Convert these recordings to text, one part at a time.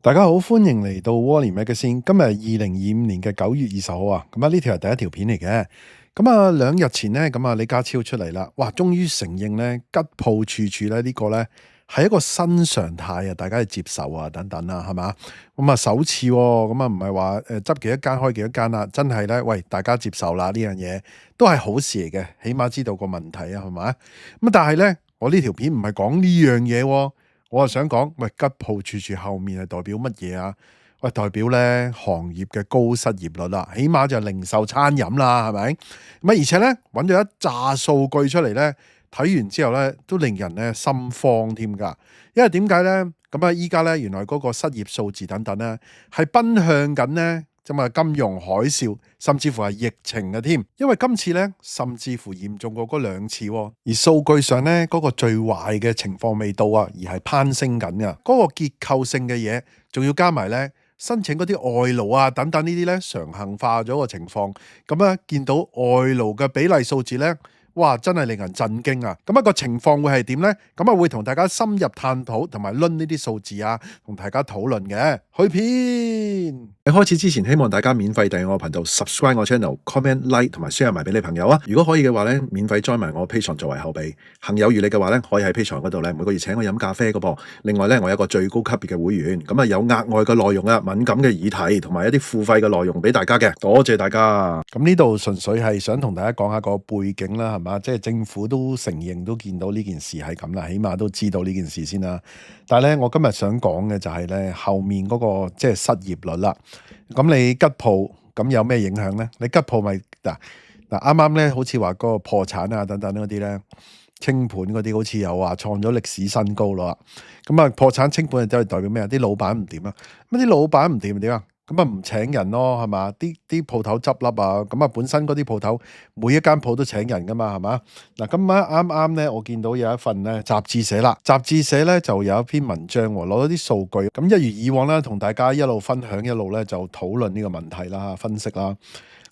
大家好，歡迎嚟到窩連 Magazine。今日係2025年嘅9月20號啊。咁啊，呢條係第一條片嚟嘅。咁啊，2日前呢，咁啊，李家超出嚟啦。哇，終於承認呢吉鋪處處咧呢個呢係一個新常態啊，大家要接受啊，等等啦，係嘛？咁啊，首次喎，咁啊，唔係話執幾多間開幾多間啦，真係呢，喂，大家接受啦，呢樣嘢都係好事嚟嘅，起碼知道個問題啊，係嘛？咁但係呢，我呢條片唔係講呢樣嘢喎。我係想講，喂，吉鋪處處後面係代表乜嘢啊？喂，代表咧行業嘅高失業率啦，起碼就零售餐飲啦，係咪？咁而且咧揾咗一紮數據出嚟咧，睇完之後咧都令人咧心慌添㗎。因為點解咧？咁啊，依家咧原來嗰個失業數字等等咧係奔向緊咧。咁啊，金融海嘯，甚至乎係疫情嘅添，因為今次咧，甚至乎嚴重過嗰2次，而數據上咧，嗰個最壞嘅情況未到啊，而係攀升緊㗎，嗰個結構性嘅嘢，仲要加埋咧，申請嗰啲外勞啊等等呢啲咧，常行化咗個情況，咁啊，見到外勞嘅比例數字咧。哇！真係令人震驚啊！咁個情況會係點呢？咁啊會同大家深入探討同埋論呢啲數字啊，同大家討論嘅。去片喺開始之前，希望大家免費訂閱我頻道，subscribe 我 channel，comment like 同埋 share 埋俾你朋友啊！如果可以嘅話咧，免費 join 埋我 Patreon 作為後備。行有餘力嘅話咧，可以喺 Patreon 嗰度咧每個月請我飲咖啡嘅噃。另外咧，我有個最高級別嘅會員，咁啊有額外嘅內容啊，敏感嘅議題同埋一啲付費嘅內容俾大家嘅。多謝大家。咁呢度純粹係想同大家講下個背景啦，係嘛？即係政府都承認都見到呢件事係咁啦，起碼都知道呢件事先啦。但係咧，我今日想講嘅就係咧後面嗰個即係失業率啦。咁你吉鋪咁有咩影響咧？你吉鋪咪嗱啱啱咧，好似話嗰個破產啊等等嗰啲咧，清盤嗰啲好似又話創咗歷史新高咯。咁啊破產清盤就係代表咩啊？啲老闆唔掂啊，咁啲老闆唔掂點啊？咁啊唔請人咯，係嘛？啲鋪頭執笠啊，咁啊本身嗰啲鋪頭每一間鋪都請人噶嘛，係嘛？嗱，今晚啱啱咧，我見到有一份咧雜誌社啦，雜誌社咧就有一篇文章攞咗啲數據，咁一如以往啦，同大家一路分享一路咧就討論呢個問題啦，分析啦。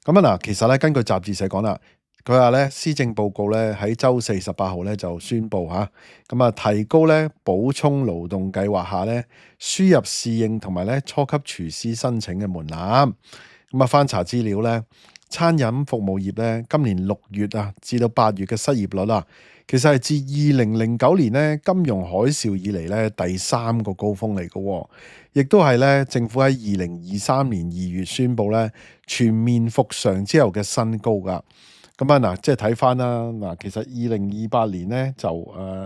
咁啊嗱，其實咧根據雜誌社講啦。佢話咧，施政報告咧喺週4 18號咧就宣布嚇，咁啊提高咧補充勞動計劃下咧輸入侍應同埋咧初級廚師申請嘅門檻。咁啊翻查資料咧，餐飲服務業咧今年6月啊至到8月嘅失業率啊，其實係自2009年咧金融海嘯以嚟咧第3個高峰嚟嘅喎，亦都係咧政府喺2023年2月宣布咧全面復常之後嘅新高㗎。咁啊嗱，即係睇翻啦嗱，其實2028年咧就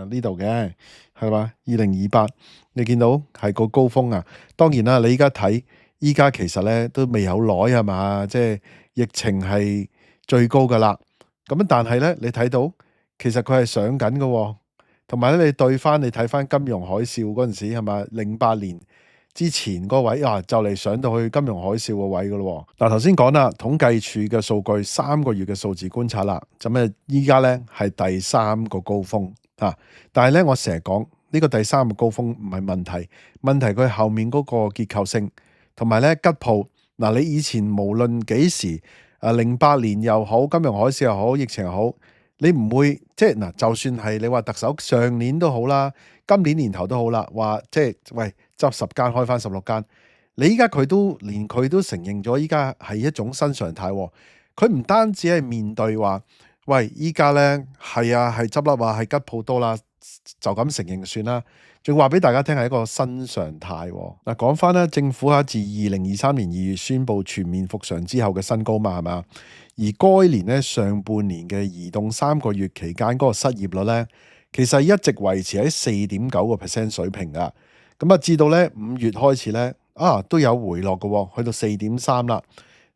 呢度嘅係嘛？2028你見到係個高峰啊。當然啦，你依家睇依家其實咧都未有耐係嘛？即係疫情係最高噶啦。咁但係咧，你睇到其實佢係上緊嘅喎，同埋咧你對翻你睇翻金融海嘯嗰陣時係嘛？08年。之前嗰位啊，就嚟上到去金融海嘯個位噶咯。嗱，頭先講啦，統計處嘅數據3個月嘅數字觀察啦，咁咧依家咧係第3個高峰啊。但係咧，我成日講呢個第3個高峰唔係問題，問題佢後面嗰個結構性同埋咧吉鋪嗱，你以前無論幾時08年又好，金融海嘯又好，疫情又好，你唔會即係嗱，就算係你話特首上年都好啦，今年年頭都好啦，話即係喂。執10間開翻16間，你依家佢都連佢都承認咗，依家係一種新常態。佢唔單止係面對話，喂，依家咧係啊係執笠啊係吉鋪多啦，就咁承認就算啦。仲話俾大家聽係一個新常態。嗱，講翻咧，政府喺自2023年2月宣布全面復常之後嘅新高嘛，係嘛？而該年咧上半年嘅移動3個月期間嗰個失業率咧，其實一直維持喺4.9% 水平噶。咁啊，至到咧5月開始咧，都有回落嘅喎，去到4.3啦。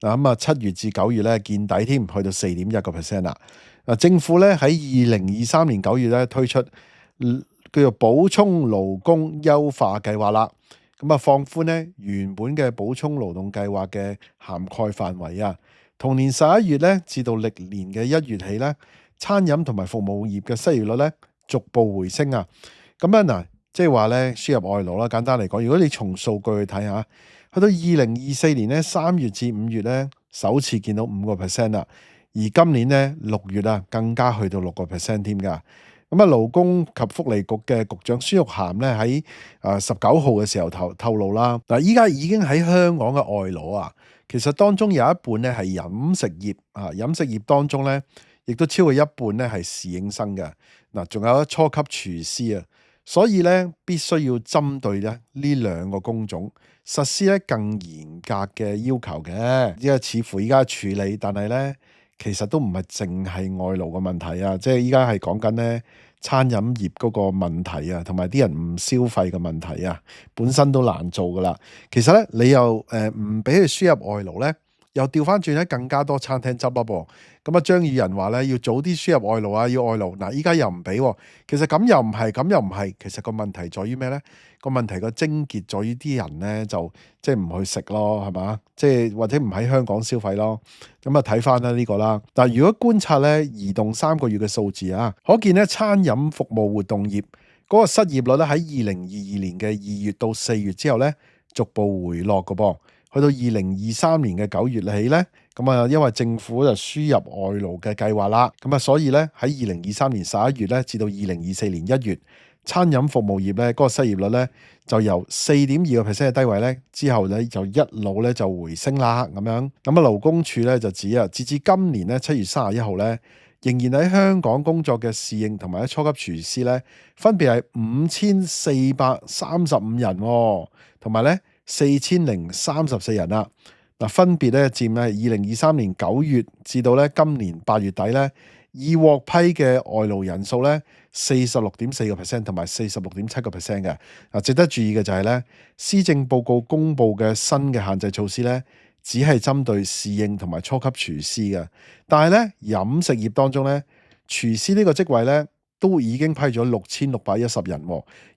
嗱，咁啊7月至9月咧見底添，去到4.1% 啦。嗱，政府咧喺2023年9月咧推出叫做補充勞工優化計劃啦。咁啊放寬咧原本嘅補充勞動計劃嘅涵蓋範圍啊。同年11月咧至到歷年嘅1月起咧，餐飲同埋服務業嘅失業率咧逐步回升啊。咁啊嗱。即係話咧，輸入外勞啦。簡單嚟講，如果你從數據去睇下，去到2024年咧3月至5月咧，首次見到5%啦。而今年咧6月啊，更加去到6%添㗎。咁啊，勞工及福利局嘅局長孫玉菡咧喺19號嘅時候透露啦，嗱，依家已經喺香港嘅外勞啊，其實當中有一半咧係飲食業啊，飲食業當中咧亦都超過一半咧係侍應生嘅，嗱，仲有初級廚師啊，所以咧必須要針對咧呢兩個工種實施咧更嚴格嘅要求嘅，因為似乎依家處理，但係咧。其實都唔係淨係外勞嘅問題啊，即係依家係講緊咧餐飲業嗰個問題啊，同埋啲人唔消費嘅問題啊，本身都難做噶啦。其實咧，你又唔俾佢輸入外勞咧，又調翻轉咧更加多餐廳執笠噃。咁啊，張宇人話咧要早啲輸入外勞啊，要外勞。嗱，依家又唔俾喎。其實咁又唔係，咁又唔係。其實個問題在於咩咧？個問題個症結在於啲人咧就即係唔去食咯，係嘛？即係或者唔喺香港消費咯。咁啊睇翻啦呢個啦。但係如果觀察咧移動3個月嘅數字啊，可見咧餐飲服務活動業嗰個失業率咧喺2022年嘅2月到4月之後咧逐步回落嘅噃。去到2023年嘅9月起咧，咁啊，因為政府就輸入外勞嘅計劃啦，咁啊，所以咧喺2023年11月咧至到2024年1月，餐飲服務業咧嗰個失業率咧就由4.2%嘅低位咧，之後咧就一路咧就回升啦，咁樣。咁啊，勞工處咧就指啊，截至今年咧7月31號咧，仍然喺香港工作嘅侍應同埋初級廚師咧，分別係5435人，同埋咧4034人啦。嗱，分別咧佔係2023年9月至到咧今年8月底咧，已獲批嘅外勞人數咧46.4%同埋46.7%嘅。嗱，值得注意嘅就係咧，施政報告公布嘅新嘅限制措施咧，只係針對侍應同埋初級廚師嘅，但係咧飲食業當中咧，廚師呢個職位咧都已經批咗6610人，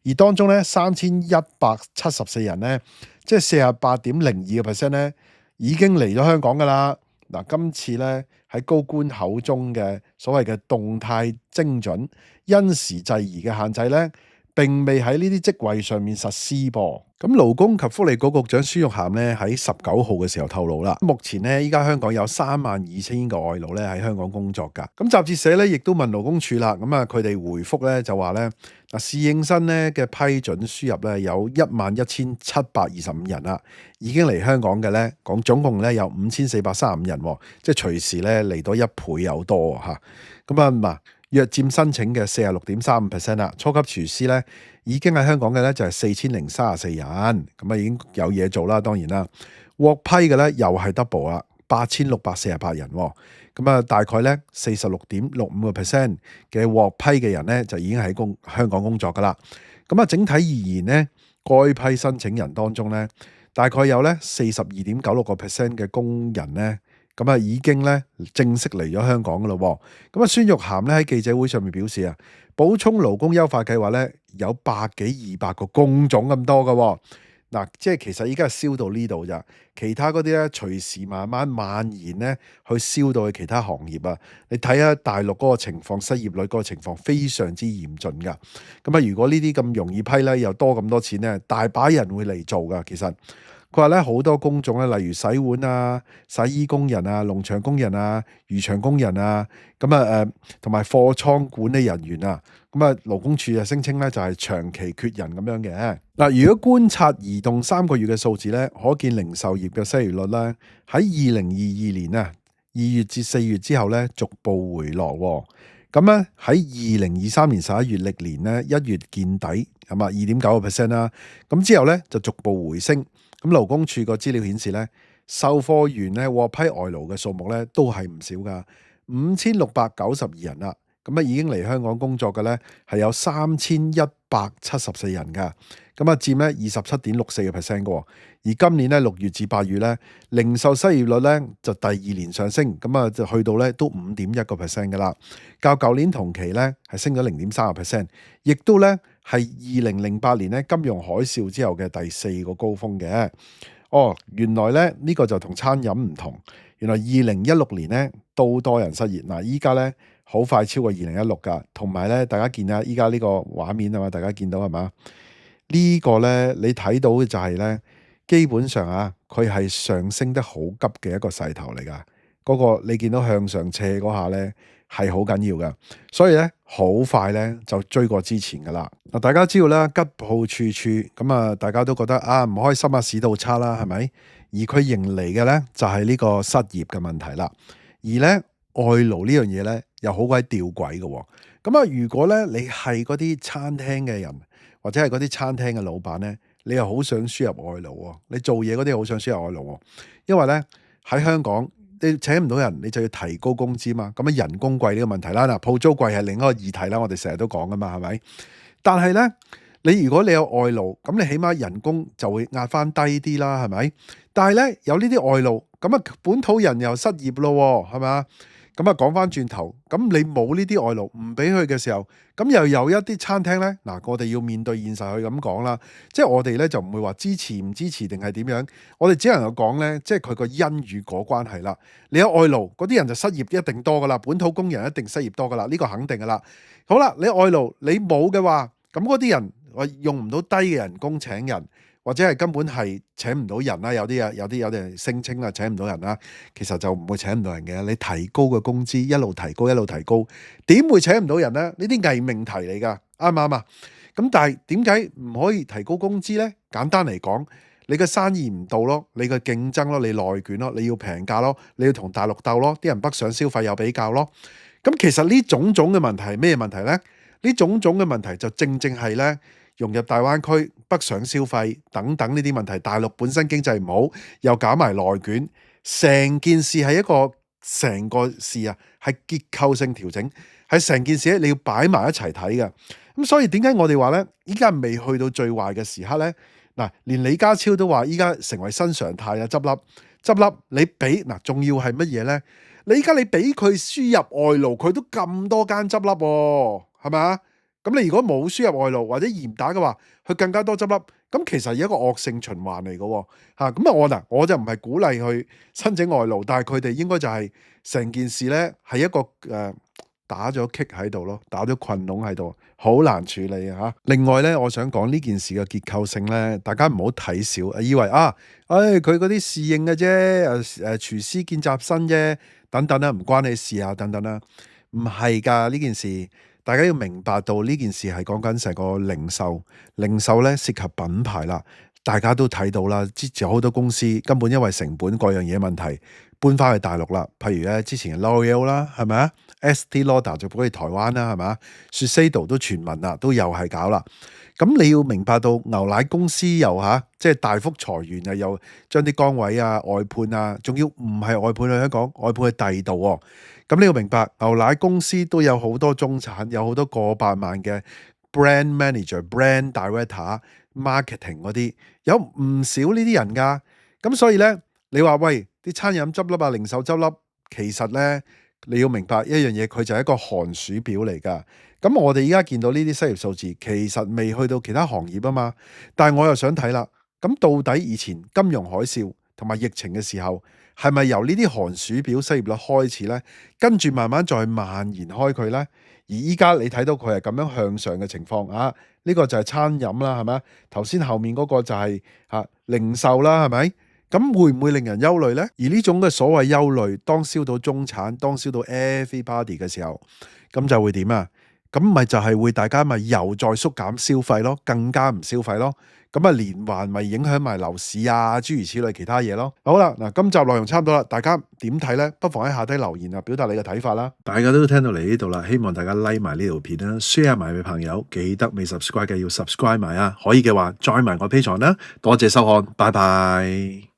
而當中咧3174人咧，即係48.02%咧，已經嚟咗香港噶啦。嗱，今次咧喺高官口中嘅所謂嘅動態精準、因時制宜嘅限制咧，並未喺呢啲職位上面實施噃。咁勞工及福利局局長孫玉菡咧喺19號嘅時候透露啦，目前咧依家香港有32000個外勞咧喺香港工作㗎。咁集誌社咧亦都問勞工處啦，咁啊佢哋回覆咧就話咧，嗱，侍應生咧嘅批准輸入咧有11725人啦，已經嚟香港嘅咧講總共咧有5435人，即係隨時咧嚟多1倍有多嚇。咁啊嗱，約佔申請嘅46.35% 啦。初級廚師咧已經喺香港嘅咧就係4034人，咁啊已經有嘢做啦。當然啦，獲批嘅咧又係 double 啦，8648人，咁啊大概咧46.65% 嘅獲批嘅人咧就已經喺香港工作噶啦。咁啊整體而言咧，該批申請人當中咧，大概有咧42.96% 嘅工人咧，咁啊已經咧正式嚟咗香港噶咯。咁啊孫玉菡咧喺記者會上面表示啊，補充勞工優化計劃咧有百幾200個工種咁多噶。嗱，即係其實依家係燒到呢度咋，其他嗰啲咧隨時慢慢蔓延咧去燒到去其他行業啊。你睇下大陸嗰個情況，失業率嗰個情況非常之嚴峻噶。咁啊，如果呢啲咁容易批咧，又多咁多錢咧，大把人會嚟做噶。其實佢話咧好多工種咧，例如洗碗啊、洗衣工人啊、農場工人啊、漁場工人啊，咁啊同埋貨倉管理人員啊，咁啊勞工處就聲稱咧就係長期缺人咁樣嘅。嗱，如果觀察移動3個月嘅數字咧，可見零售業嘅失業率咧喺2022年啊2月至4月之後咧逐步回落喎。咁咧喺2023年11月歷年咧1月見底，咁啊2.9%啦。咁之後咧就逐步回升。咁勞工處個資料顯示咧，售貨員咧獲批外勞嘅數目咧都係唔少噶，5692人啦。咁啊已經嚟香港工作嘅咧係有3174人噶，咁啊佔咧27.64%嘅。而今年咧6月至8月咧，零售失業率咧就第2年上升，咁啊就去到咧都5.1%噶啦，較舊年同期咧係升咗0.3%，亦都咧係2008年咧金融海嘯之後嘅第4個高峰嘅。哦，原來咧呢個就同餐飲唔同，原來2016年咧都多人失業，嗱依家咧好快超過2016噶，同埋咧大家見下依家呢個畫面啊嘛，大家見到係嘛？呢個咧你睇到嘅就係咧，基本上啊佢係上升得好急嘅一個勢頭嚟噶，嗰個你見到向上斜嗰下咧係好緊要嘅，所以咧好快咧就追過之前噶啦。嗱，大家知道啦，吉鋪處處咁啊，大家都覺得啊唔開心啊，市道差啦，係咪？而佢迎嚟嘅咧就係呢個失業嘅問題啦。而咧外勞呢樣嘢咧又好鬼吊詭嘅喎。咁啊，如果咧你係嗰啲餐廳嘅人，或者係嗰啲餐廳嘅老闆咧，你又好想輸入外勞喎，你做嘢嗰啲好想輸入外勞喎，因為咧喺香港你請唔到人，你就要提高工資嘛，咁啊人工貴呢個問題啦，嗱鋪租貴係另一個議題啦，我哋成日都講噶嘛，係咪？但係咧，你如果你有外勞，咁你起碼人工就會壓翻低啲啦，係咪？但係咧有呢啲外勞，咁啊本土人又失業咯，係咪啊？咁啊講翻轉頭，咁你冇呢啲外勞唔俾佢嘅時候，咁又有一啲餐廳咧，嗱我哋要面對現實去咁講啦，即係我哋咧就唔會話支持唔支持定係點樣，我哋只能夠講咧，即係佢個因與果關係啦。你有外勞，嗰啲人就失業一定多噶啦，本土工人一定失業多噶啦，呢個肯定噶啦。好啦，你外勞你冇嘅話，咁嗰啲人我用唔到低嘅人工請人。或者係根本係請唔到人啦，有啲人聲稱啦請唔到人啦，其實就唔會請唔到人嘅。你提高個工資一路提高一路提高，點會請唔到人呢？呢啲偽命題嚟㗎，啱唔啱啊？咁但係點解唔可以提高工資呢？簡單嚟講，你嘅生意唔到咯，你嘅競爭咯，你內卷咯，你要平價咯，你要同大陸鬥咯，啲人北上消費有比較咯。咁其實呢種種嘅問題係咩問題呢？呢種種嘅問題就正係呢。融入大灣區、北上消費等等呢啲問題，大陸本身經濟唔好，又搞埋內卷，成件事係一個成個事啊，係結構性調整，係成件事咧你要擺埋一齊睇嘅。咁所以點解我哋話咧，依家未去到最壞嘅時刻咧？嗱，連李家超都話依家成為新常態啊，執笠，你俾嗱，仲要係乜嘢咧？你依家你俾佢輸入外勞，佢都咁多間執笠喎，係咪啊？咁你如果冇輸入外勞或者嚴打嘅話，佢更加多執笠，咁其實係一個惡性循環嚟嘅喎，咁啊我就唔係鼓勵去申請外勞，但係佢哋應該就係成件事咧係一個打咗棘喺度咯，打咗困籠喺度，好難處理嚇。另外咧，我想講呢件事嘅結構性咧，大家唔好睇小，以為佢嗰啲侍應嘅啫，廚師見習生啫，等等啦，唔關你事啊，等等啦，唔係㗎呢件事。大家要明白到呢件事係講緊成個零售咧涉及品牌啦，大家都睇到啦。之前有好多公司根本因為成本各樣嘢問題搬翻去大陸啦。譬如咧之前 L'Oreal 啦，係咪啊？Estée Lauder 就搬去台灣啦，係咪啊？Shiseido 都傳聞啦，都又係搞啦。咁你要明白到牛奶公司又即係大幅裁員啊，又將啲崗位啊外判啊，仲要唔係外判去香港，外判去第二度喎。咁你要明白，牛奶公司都有好多中產，有好多過百萬嘅 brand manager、brand director、marketing 嗰啲，有唔少呢啲人㗎。咁所以咧，你話喂啲餐飲執笠啊、零售執笠，其實咧你要明白一樣嘢，佢就係一個寒暑表嚟㗎。咁我哋而家見到呢啲失業數字，其實未去到其他行業啊嘛。但係我又想睇啦，咁到底以前金融海嘯同埋疫情嘅時候，係咪由呢啲寒暑表失業率開始呢？跟住慢慢再蔓延開佢呢？而依家你睇到佢係咁樣向上嘅情況啊，呢個就係餐飲啦，係咪？頭先後面嗰個就係零售啦，係咪？咁會唔會令人憂慮呢？而呢種嘅所謂憂慮，當燒到中產，當燒到 everybody 嘅時候，咁就會點啊？咁咪就係會大家咪又再縮減消費咯，更加唔消費咯。咁啊連環咪影響埋樓市啊，諸如此類其他嘢咯。好啦，嗱，今集內容差唔多啦，大家點睇呢？不妨喺下低留言啊，表達你嘅睇法啦。大家都聽到嚟呢度啦，希望大家 like 埋呢條片啦 ，share 埋俾朋友，記得未 subscribe 嘅要 subscribe 埋啊，可以嘅話 join 埋我 Patreon啦。多謝收看，拜拜。